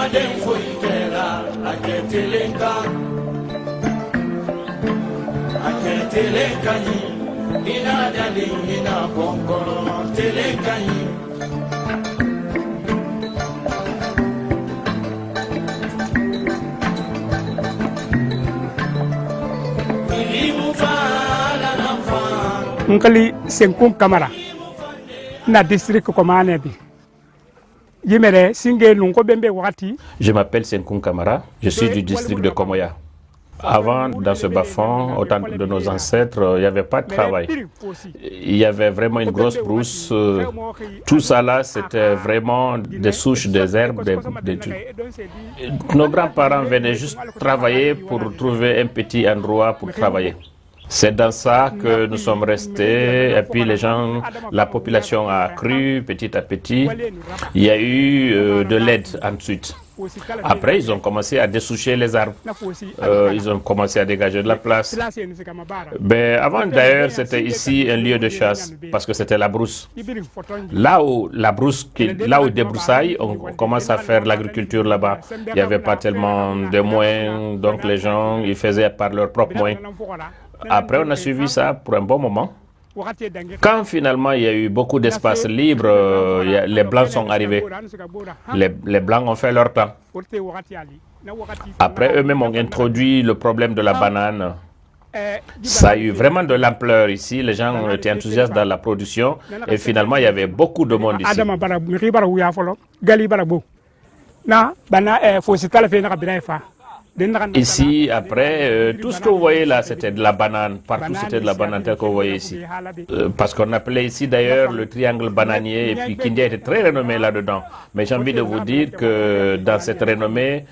Adamaden foikela aketelenga Aketelenga ina dali ina bongoro telenga Nkali Senkoum Kamara na district commane bi Yimere Singé Nunko Bembe Wati. Je m'appelle Senkoum Kamara, je suis du district de Komoya. Avant, dans ce bas-fond, au temps de nos ancêtres, il n'y avait pas de travail. Il y avait vraiment une grosse brousse. Tout ça là, c'était vraiment des souches, des herbes. Nos grands-parents venaient juste travailler pour trouver un petit endroit pour travailler. C'est dans ça que nous sommes restés, et puis les gens, la population a accru petit à petit. Il y a eu de l'aide ensuite. Après, ils ont commencé à dessoucher les arbres. Ils ont commencé à dégager de la place. Mais avant d'ailleurs, c'était ici un lieu de chasse, parce que c'était la brousse. Là où ils débroussaillent, on commence à faire l'agriculture là-bas. Il n'y avait pas tellement de moyens, donc les gens, ils faisaient par leurs propres moyens. Après, on a suivi ça pour un bon moment. Quand finalement il y a eu beaucoup d'espace libre, les Blancs sont arrivés. Les Blancs ont fait leur temps. Après, eux-mêmes ont introduit le problème de la banane. Ça a eu vraiment de l'ampleur ici. Les gens ont été enthousiastes dans la production. Et finalement, il y avait beaucoup de monde ici. Ici, après, tout ce que vous voyez là, c'était de la banane. Partout, c'était de la banane, tel que vous voyez ici. Parce qu'on appelait ici d'ailleurs le triangle bananier, et puis Kindia était très renommé là-dedans. Mais j'ai envie de vous dire que dans cette renommée,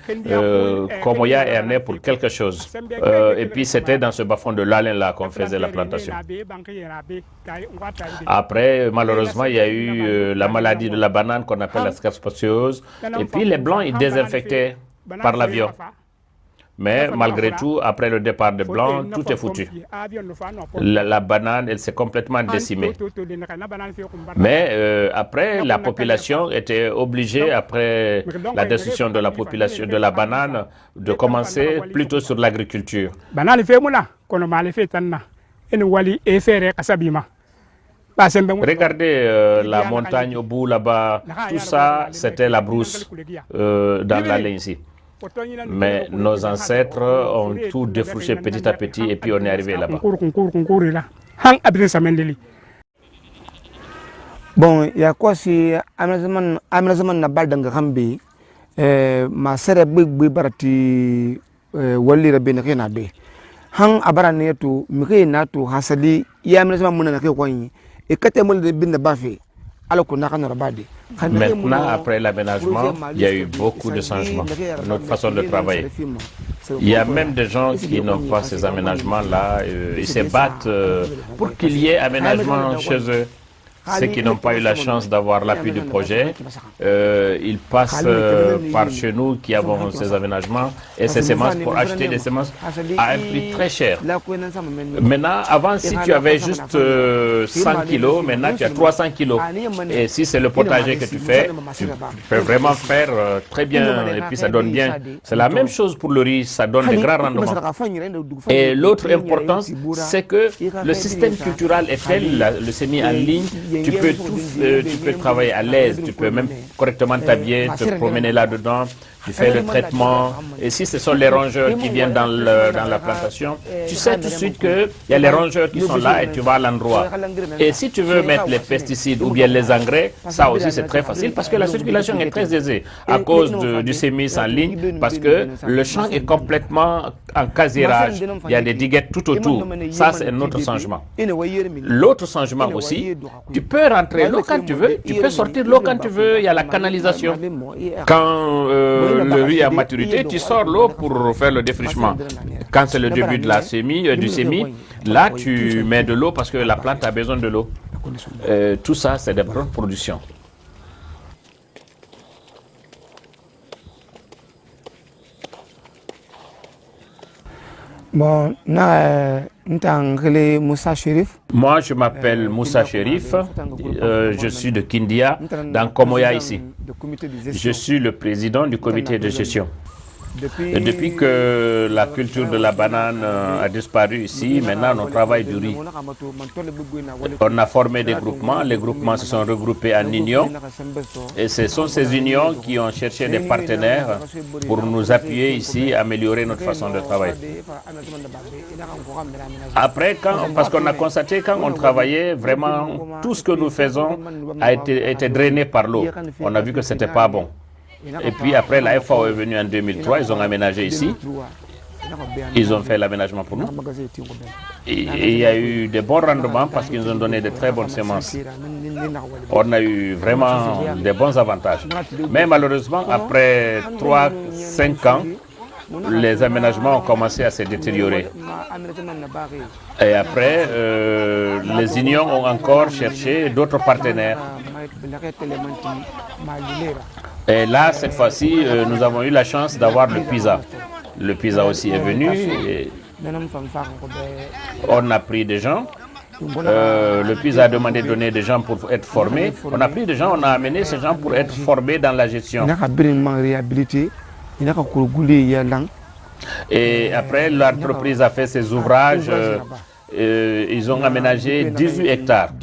Komoya est né pour quelque chose. Et puis c'était dans ce bas-fond de l'Alain là qu'on faisait la plantation. Après, malheureusement, il y a eu la maladie de la banane qu'on appelle la scarspociose. Et puis les Blancs, ils désinfectaient par l'avion. Mais malgré tout, après le départ des Blancs, tout est foutu. La banane, elle s'est complètement décimée. Mais après, la population était obligée, après la destruction de la population de la banane, de commencer plutôt sur l'agriculture. Regardez la montagne au bout là-bas, tout ça, c'était la brousse dans la ligne ici. Mais nos ancêtres ont tout défriché petit à petit et puis on est arrivé là-bas. Bon, il y a quoi si aménagement na baldanga kambi ma sere big barati wali rabbi na kena be han abara ne to mi na to hasali ya aménagement mun na ke kwani e kate mul de bin da bafi. Maintenant, après l'aménagement, il y a eu beaucoup de changements dans notre façon de travailler. Il y a même des gens qui n'ont pas ces aménagements-là, ils se battent pour qu'il y ait aménagement chez eux. Ceux qui n'ont pas eu la chance d'avoir l'appui du projet, ils passent par chez nous qui avons ces aménagements et ces semences pour acheter des semences à un prix très cher. Maintenant, avant, si tu avais juste 100 kilos, maintenant tu as 300 kilos. Et si c'est le potager que tu fais, tu peux vraiment faire très bien et puis ça donne bien. C'est la même chose pour le riz, ça donne de grands rendements. Et l'autre importance, c'est que le système culturel est tel, le semis en ligne, tu peux travailler à l'aise, tu peux même correctement t'habiller, te promener là-dedans, tu fais le traitement. Et si ce sont les rongeurs qui viennent dans la plantation, tu sais tout de suite qu'il y a les rongeurs qui sont là et tu vas à l'endroit. Et si tu veux mettre les pesticides ou bien les engrais, ça aussi c'est très facile parce que la circulation est très aisée à cause du semis en ligne, parce que le champ est complètement en casérage. Il y a des diguettes tout autour. Ça c'est un autre changement. L'autre changement aussi, tu peux rentrer l'eau quand tu veux, tu peux sortir l'eau quand tu veux, il y a la canalisation. Quand le riz à maturité, tu sors l'eau pour faire le défrichement. Quand c'est le début de la du semis, là tu mets de l'eau parce que la plante a besoin de l'eau. Tout ça, c'est des bonnes productions. Bon, Moussa Chérif. Moi, je m'appelle Moussa Chérif. Je suis de Kindia, dans Komoya ici. Je suis le président du comité de gestion. Depuis que la culture de la banane a disparu ici, maintenant on travaille du riz. On a formé des groupements, les groupements se sont regroupés en unions et ce sont ces unions qui ont cherché des partenaires pour nous appuyer ici, améliorer notre façon de travailler. Après, parce qu'on a constaté quand on travaillait, vraiment tout ce que nous faisons a été drainé par l'eau. On a vu que ce n'était pas bon. Et puis après, la FAO est venue en 2003, ils ont aménagé ici. Ils ont fait l'aménagement pour nous. Et il y a eu de bons rendements parce qu'ils nous ont donné de très bonnes semences. On a eu vraiment de bons avantages. Mais malheureusement, après 3-5 ans, les aménagements ont commencé à se détériorer. Et après, les unions ont encore cherché d'autres partenaires. Et là, cette fois-ci, nous avons eu la chance d'avoir le PISA. Le PISA aussi est venu. Et on a pris des gens. Le PISA a demandé de donner des gens pour être formés. On a pris des gens, on a amené ces gens pour être formés dans la gestion. Et après, l'entreprise a fait ses ouvrages. Ils ont aménagé 18 hectares.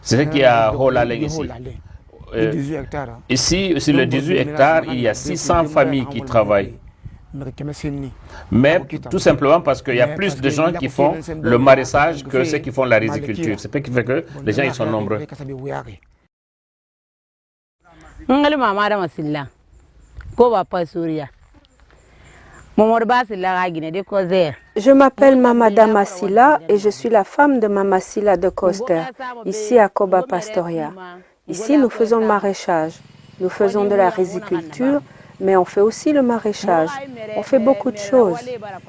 C'est ce qu'il y a à Holaleng ici. Ici, sur les 18 hectares, il y a 600 familles qui travaillent. Mais tout simplement parce qu'il y a plus de gens qui font le maraîchage que ceux qui font la riziculture. C'est ce qui fait que les gens ils sont nombreux. Je m'appelle Mamada Massila et je suis la femme de Mama Sila de Coster, ici à Koba Pastoria. Ici, nous faisons le maraîchage, nous faisons de la riziculture, mais on fait aussi le maraîchage. On fait beaucoup de choses.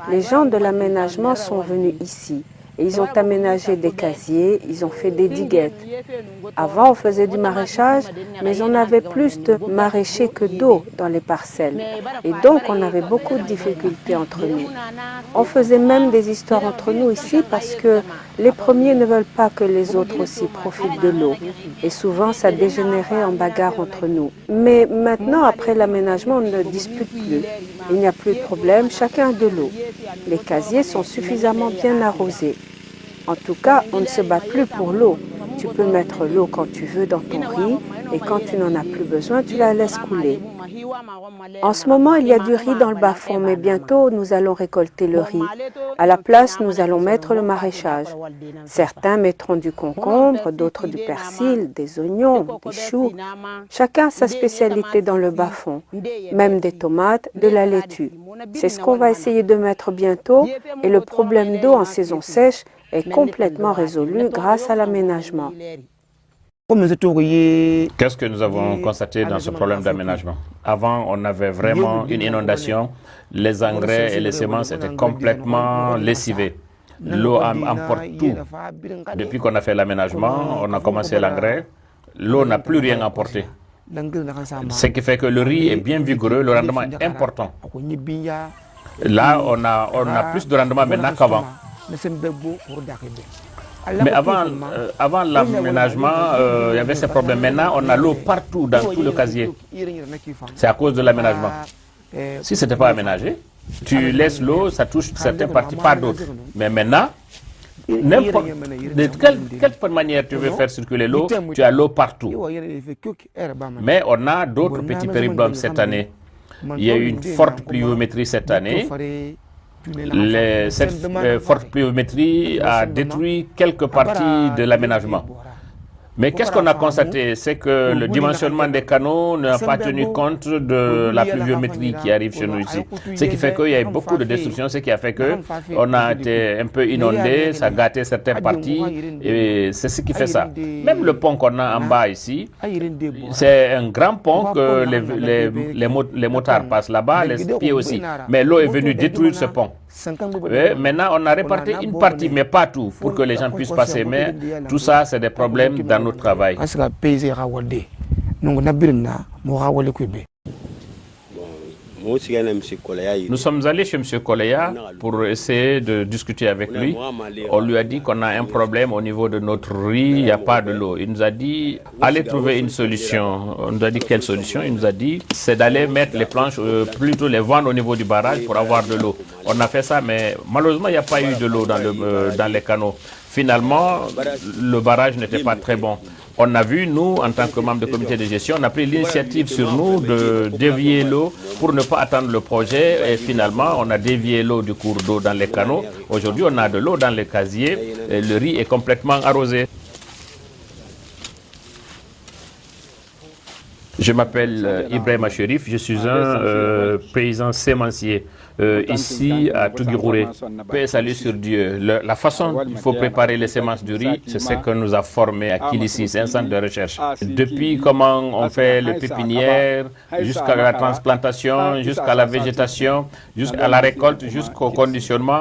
Les gens de l'aménagement sont venus ici et ils ont aménagé des casiers, ils ont fait des diguettes. Avant, on faisait du maraîchage, mais on avait plus de maraîchers que d'eau dans les parcelles. Et donc, on avait beaucoup de difficultés entre nous. On faisait même des histoires entre nous ici parce que les premiers ne veulent pas que les autres aussi profitent de l'eau. Et souvent, ça dégénérait en bagarre entre nous. Mais maintenant, après l'aménagement, on ne dispute plus. Il n'y a plus de problème, chacun a de l'eau. Les casiers sont suffisamment bien arrosés. En tout cas, on ne se bat plus pour l'eau. Tu peux mettre l'eau quand tu veux dans ton riz et quand tu n'en as plus besoin, tu la laisses couler. En ce moment, il y a du riz dans le bas-fond, mais bientôt, nous allons récolter le riz. À la place, nous allons mettre le maraîchage. Certains mettront du concombre, d'autres du persil, des oignons, des choux. Chacun a sa spécialité dans le bas-fond, même des tomates, de la laitue. C'est ce qu'on va essayer de mettre bientôt et le problème d'eau en saison sèche est complètement résolu grâce à l'aménagement. Qu'est-ce que nous avons constaté dans ce problème d'aménagement? Avant, on avait vraiment une inondation. Les engrais et les semences étaient complètement lessivés. L'eau emporte tout. Depuis qu'on a fait l'aménagement, on a commencé l'engrais. L'eau n'a plus rien emporté. Ce qui fait que le riz est bien vigoureux, le rendement est important. Là, on a plus de rendement maintenant qu'avant. Mais avant l'aménagement, il y avait ces problèmes. Maintenant, on a l'eau partout dans tout le casier. C'est à cause de l'aménagement. Si ce n'était pas aménagé, tu laisses l'eau, ça touche certaines parties, pas d'autres. Mais maintenant, de quelle manière tu veux faire circuler l'eau, tu as l'eau partout. Mais on a d'autres petits périodes cette année. Il y a eu une forte pluviométrie cette année. Cette forte pluviométrie a détruit quelques parties de l'aménagement. Mais qu'est-ce qu'on a constaté? C'est que le dimensionnement des canaux n'a pas tenu compte de la pluviométrie qui arrive chez nous ici. Ce qui fait qu'il y a eu beaucoup de destruction, ce qui a fait qu'on a été un peu inondé, ça a gâté certaines parties, et c'est ce qui fait ça. Même le pont qu'on a en bas ici, c'est un grand pont que les motards passent là-bas, les pieds aussi. Mais l'eau est venue détruire ce pont. Maintenant, on a réparti une partie, mais pas tout, pour que les gens puissent passer. Mais tout ça, c'est des problèmes dans notre travail. Nous sommes allés chez M. Koleya pour essayer de discuter avec lui. On lui a dit qu'on a un problème au niveau de notre riz, il n'y a pas de l'eau. Il nous a dit, allez trouver une solution. On nous a dit, quelle solution? Il nous a dit, c'est d'aller mettre les planches, plutôt les vendre au niveau du barrage pour avoir de l'eau. On a fait ça, mais malheureusement, il n'y a pas eu de l'eau dans les canaux. Finalement, le barrage n'était pas très bon. On a vu, nous, en tant que membres du comité de gestion, on a pris l'initiative sur nous de dévier l'eau pour ne pas attendre le projet. Et finalement, on a dévié l'eau du cours d'eau dans les canaux. Aujourd'hui, on a de l'eau dans les casiers. Et le riz est complètement arrosé. Je m'appelle Ibrahima Cherif, je suis un paysan sémencier ici à Touguirouré. Paix et salut sur Dieu. La façon qu'il faut préparer les semences du riz, c'est ce que nous a formé à Kilissi, c'est un centre de recherche. Depuis comment on fait le pépinière, jusqu'à la transplantation, jusqu'à la végétation, jusqu'à la récolte, jusqu'au conditionnement.